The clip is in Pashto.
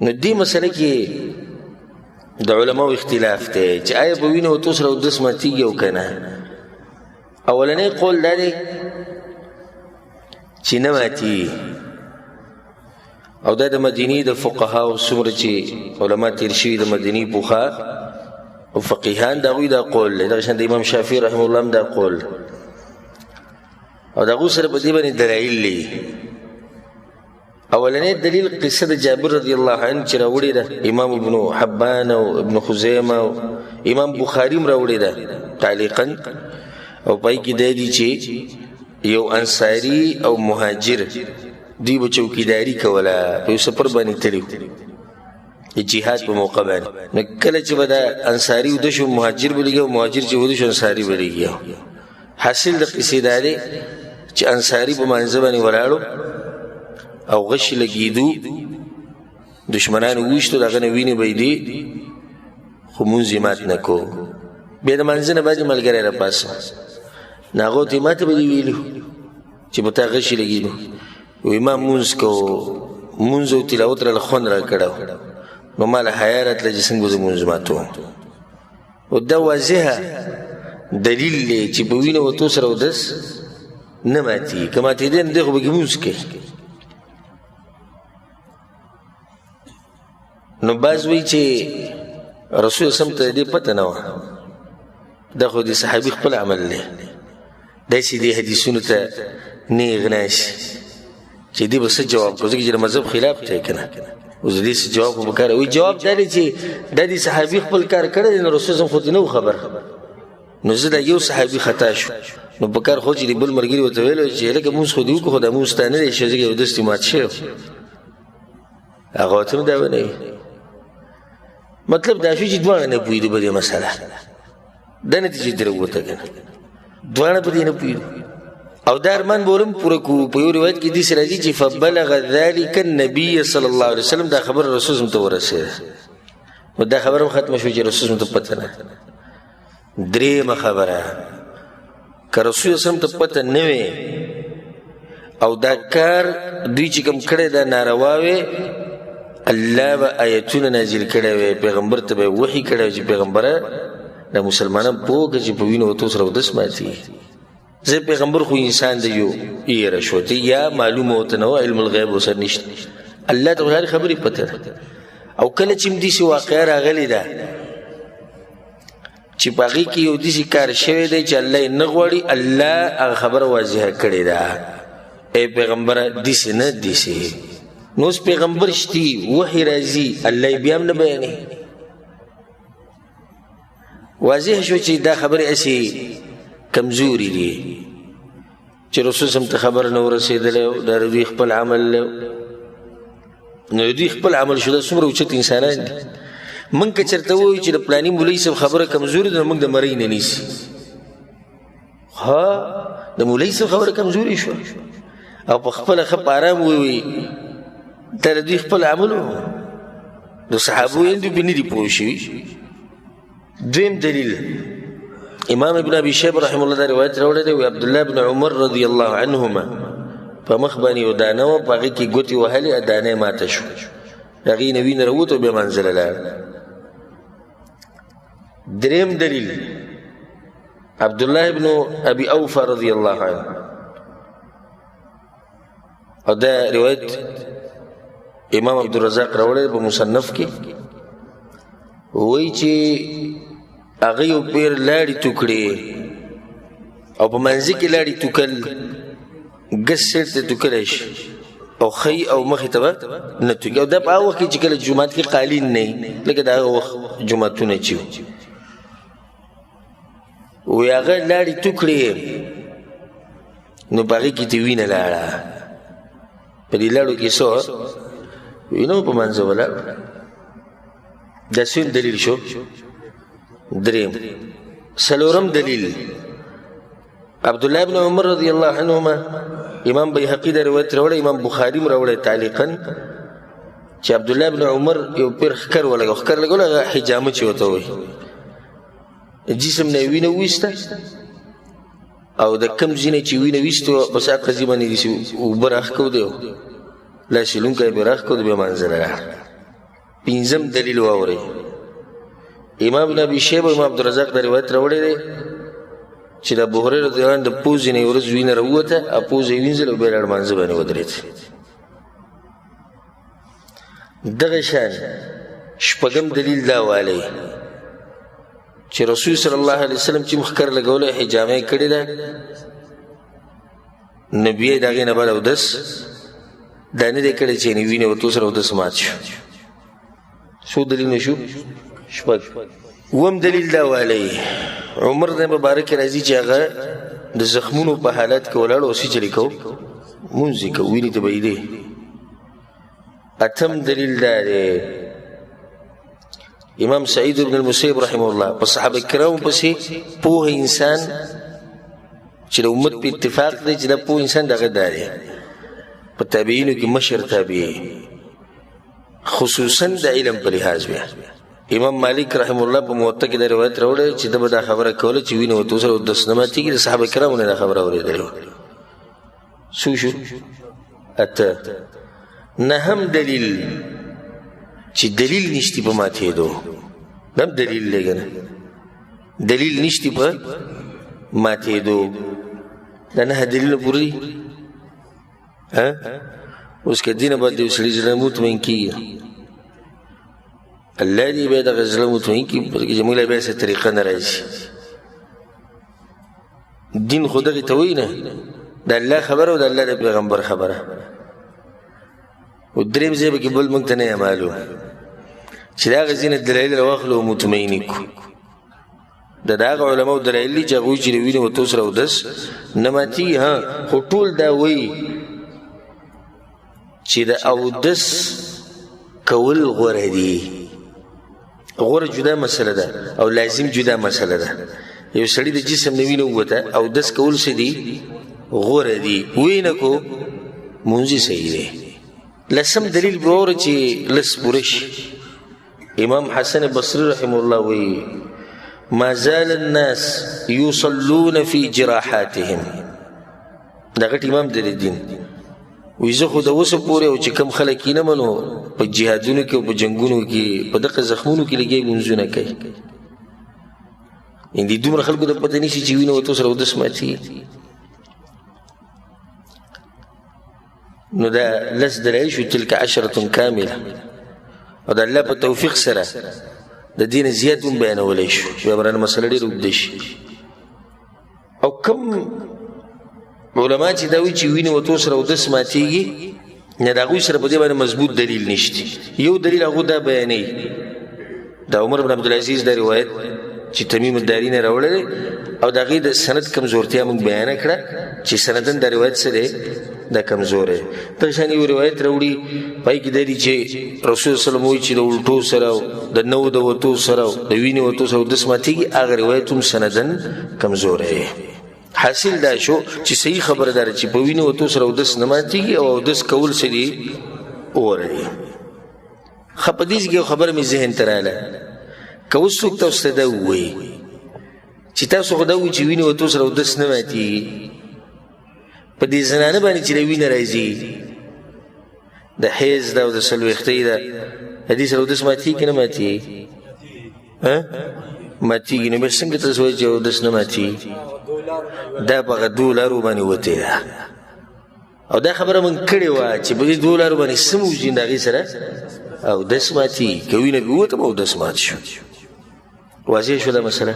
نو دې مسله کې د علماو اختلاف دی چې آیا په وینه وتو سره اودس ماتېږي او که نه. اولنی قول دا دی چې نه ماتېږي، او دا د مدینې د فقهاو څومره چې علما تېر شوي د مدینې پوخا او فقیهان د هغوی دا قول دی. دغه شان د امام شافعي رحمه الله هم دا قول، او د هغو سره په دې باندې دلایل دی. اولنی دلیل قصه د جابر رضی الله عنه چې راوړې ده امام ابن حبان او ابن خزیمه او امام بخاري هم راوړې ده تعلیقا، او پای کې دی چې یو انصاري او مهاجر دوی به چوکیداري کوله، په یو سفر باندې تللي د جهاد په موقع باندې. نو کله چې به دا انصاري وده شو مهاجر به لګي، او مهاجر چې وده شو انصاري به لګي. حاصل د قصې دا دی چې انصاري په مانځه باندې ولاړو او غش لګېدو، دشمنانو وویشتو، د هغه نه وینې به یې دي، خو مونځ یې مات نه کو. بیا د مانځه نه بعد ملګری راپاڅه، نو هغه ورته ما ته به دې ویلي چې په تا غش لګېدو، وایي ما مونځ کو، مونځ او تلاوت راله خوند راکړی، نو ما له حیا راتله چې څنګه به زه مونځ ماتوم. او دا واضحه دلیل دی چې په وینه وتو سره اودس نه ماتېږي، که ماتېدی نو دی خو به کې مونځ کوي. نو بعض وایي چې رسول سم ته دې پته نه وه، دا خو د صحابي خپل عمل دی، داسې دې حدیثونو ته نه اغنا شي چې دې به څه جواب کړو، ځکه چې د مذهب خلاف دی که نه. اوس د دې څه جواب خو پکار وایي جواب دا دی چې دا د صحابي خپل کار کړی دی، نو رسول سم خو دې نه و خبر، نو زه دا یو صحابي خطا شو، نو پکار خو چې د بل ملګري ورته ویلی چې هلکه مونځ خو دې وکړو، خو دا مونځ ستا نه دی شوی، ځکه اودس دې مات شوی، هغه ورته هم دا ونه وي. مطلب دا شو چې دواړه نه پوهېدو په دې مسله، دا نتیجه ترې ووته که نه، دواړه په دې نه پوهېدو. او دا ارمان به ورم پوره کړو. په یو روایت کې داسې راځي چې فبلغ ذلک النبي صلی الله علیه وسلم، دا خبره رسول ته ورسېده، نو دا خبره هم ختمه شوه چې رسول ته پته نه. درېیمه خبره، که رسول وسلم ته پته نه وي او دا کار دوی چې کوم کړی دا ناروا وی، الله به آیتونه نازل کړی وی، پیغمبر ته به وحي کړی وی چې پیغمبره دا مسلمانان پوه که چې په وینو وتو سره اودس ماتېږي. زه پیغمبر خو انسان دی، یو یې رشوتي یا معلومه ورته نه وه، علم الغیب ورسره نشته، الله ته خو هرې خبرې پته ده. او کله چې همداسې واقعه راغلې ده چې په هغې کې یو داسې کار شوی دی چې الله یې نه غواړي، الله هغه خبره واضحه کړې ده، ای پیغمبره داسې نه داسې. نو اوس پیغمبر شتي، وحي راځي، الله یې بیا هم نه بیانوي. واضح شو چې دا خبرې هسې کمزوري دي چې رسول سم ته خبر نه ورسېدلی، دا دوی خپل عمل، نو دوی خپل عمل شو. دا څومره اوچت انسانان دي. موږ که چېرته ووایو چې د پلاني مولوي صاحب خبره کمزوري ده، نو موږ د مرۍ نه نیسي. ها د مولوي صاحب خبره کمزوري شوه، او په خپله ښه په ارام ووایي، دا د دوی خپل عمل و، د صحابو یې دوی پرې نه دي پوه شوي. دویم دلیل، امام ابن ابي شیبه رحمه الله دا روایت راوړی دی، وی عبدالله بن عمر رضی الله عنهما په مخ باندې یو دانه وه، په هغې کې ګوتې وهلې، دانه یې ماته شوه، د هغې نه وینه راووت او بیا منزله لاړ. دریم دلیل، عبدالله بن ابي اوفا رضی الله عنه، او دا روایت امام عبدالرزاق راوړی په مصنف کې، وایي چې هغه یو پیر لاړې توکړې، او په منځه کې لاړې توکل، ګس سیټ ته توکلی شي، او ښی او مخې ته به نه توکي. او دا په هغه وخت کې چې کله جومات کې قالین نه وي، لکه د هغه وخت جوماتونه چې وو، وایي هغه لاړې توکړې، نو په هغې کې ته وینه لاړه، په دې لاړو کې څه وینه په منځه ولاړ. دا سویم دلیل شو. دریم. څلورم دلیل، عبدالله بن عمر رضی الله عنهما، امام بیهقي دا روایت راوړی، امام بخاري هم راوړی تعلیقا، چې عبدالله بن عمر یو پیر ښکر ولګو، ښکر لګول هغه حجامه چې ورته وایي، جسم نه وینه وویسته، او د کم ځینې چې وینه ویستو بس هغه قضیې باندې داسې اوبه راښکو دی، لاس یې لونکی پرې راښکو دی، بیا منځله راغله. پنځم دلیل واورئ. امام ابن ابي شيبه امام عبدالرزاق دا روایت راوړی دی چې د ابو هريره رضی الله عنه د پوزې نه یو ورځ وینه راووته، پوزه یې وینځل او بیا له لمانځه باندې ودرېد. دغه شان شپږم دلیل دا والی چې رسول صلی الله علیه وسلم چې مخکر لګولی حجامه یې کړې ده، نبی یې د هغې نه بعد اودس دا نه دی کړی چې وینې ورته سره اودس مات شو. څو دلیلونه شو؟ شپږ. اووم دلیل دا والی عمر د مبارک راځي چې هغه د زخمونو په حالت کې ولاړ او څه چلی کو مونځ یې کو وینې ته بهیدې. اتم دلیل دا دی امام سعید بن المسیب رحمه الله په صحابه کرامو پسې پوه انسان چې د امت په اتفاق دی چې دا پوه انسان دغه دا دی په تابعینو کې مشر تابعی خصوصا د علم په لحاظ بیا. امام مالک رحمه الله په موطا کې دا روایت راوړی چې ده به دا خبره کوله چې وینه ورته سره اودس نه ماتېږي. د صحابه کرامو نه دا خبره اورېدلې وه. څو شو؟ اته. نهم دلیل چې دلیل نشتی په ماتېدو، دا هم دلیل دی که نه؟ دلیل نشتی په ماتېدو. دا نهه دلیلونه پوره دي. اوس که دې نه بعد د یو سړي زړه مطمئن کېږي، الله دې بیا دغه زړه مطمئن کړي، بلکې زموږ له بیا څه طریقه نه راځي. دین خو دغې ته وایي نه، د الله خبره او د الله د پیغمبر خبره. او دریم ځای به کې بل موږ ته نه یې معلوم چې د هغه ځینې دلایل راواخلو او مطمئن یې کړو. د هغه علماو دلایل دي چې هغه وایي چې د وینې ورته سره اودس نه ماتېږي. خو ټول دا وایي چې د اودس کول غوره دي. غوره جدا مسله ده او لازم جدا مسله ده. یو سړي د جسم نه وینه ووته اودس کول څه دي؟ غوره دي. وینه کو مونځ صحیح دی. لسم دلیل به واوره چې لس پوره شي. امام حسن بصري رحمه الله وایي ما زال الناس يصلون في جراحاتهم. دا غټ امام دی د دین. وی زه خو د اوسه پورې او چې کم خلک یې نه منو په جهادونو کې او په جنګونو کې په دغه زخمونو کې لګیا لمونځونه کوي. یعنې دومره خلکو ته پته نیسي چې وینه ورته سره اودس ماتېږي. نو دا لس دلایل شو. تلک عشرة کامله. او د الله په توفیق سره د دې نه زیات هم بیانولی شو. بیا به رانه مسله ډېره اوږده شي. او کم علما چې دا وایي چې وینې ورته سره اودس ماتېږي، نه د هغوی سره په دې باندې مضبوط دلیل نشته. یو دلیل هغو دا بیانوي، د عمر بن عبدالعزیز دا روایت چې تمیم الداري نه راوړی دی او د هغې د سند کمزورتیا موږ بیانه کړه چې سندن دا روایت څه دی؟ دا کمزوری. دغه شان یو روایت راوړي پای کې دا دي چې رسول صلی الله علیه وسلم وایي چې د الټو سره او د نو د وتو سره او د وینې وتو سره اودس ماتېږي. هغه روایت هم سندن کمزوری دی. حاصل دا شو چې صحیح خبره ده چې په وینې وتو سره اودس نه ماتېږي او اودس کول څه دي؟ غوره دي. ښه په دې کې یو خبره مې ذهن ته راغله. که اوس څوک تاسو ته دا ووایي چې تاسو خو دا وایي چې وینې وتو سره اودس نه ماتېږي، په دې زنانه باندې چې د وینه راځي د حیض ده او د څلوېښتۍ ده، د دې سره اودس ماتېږي که نه ماتېږي؟ ماتېږي. نو بیا څنګه تاسو وایي چې اودس نه ماتېږي؟ دا په هغه دوو لارو باندې وتې ده. او دا خبره موږ کړې وه چې په دې دوو لارو باندې څه موجود د هغې سره اودس ماتېږي. که وینه بې ووته به اودس مات شو. واضح شو دا مسله؟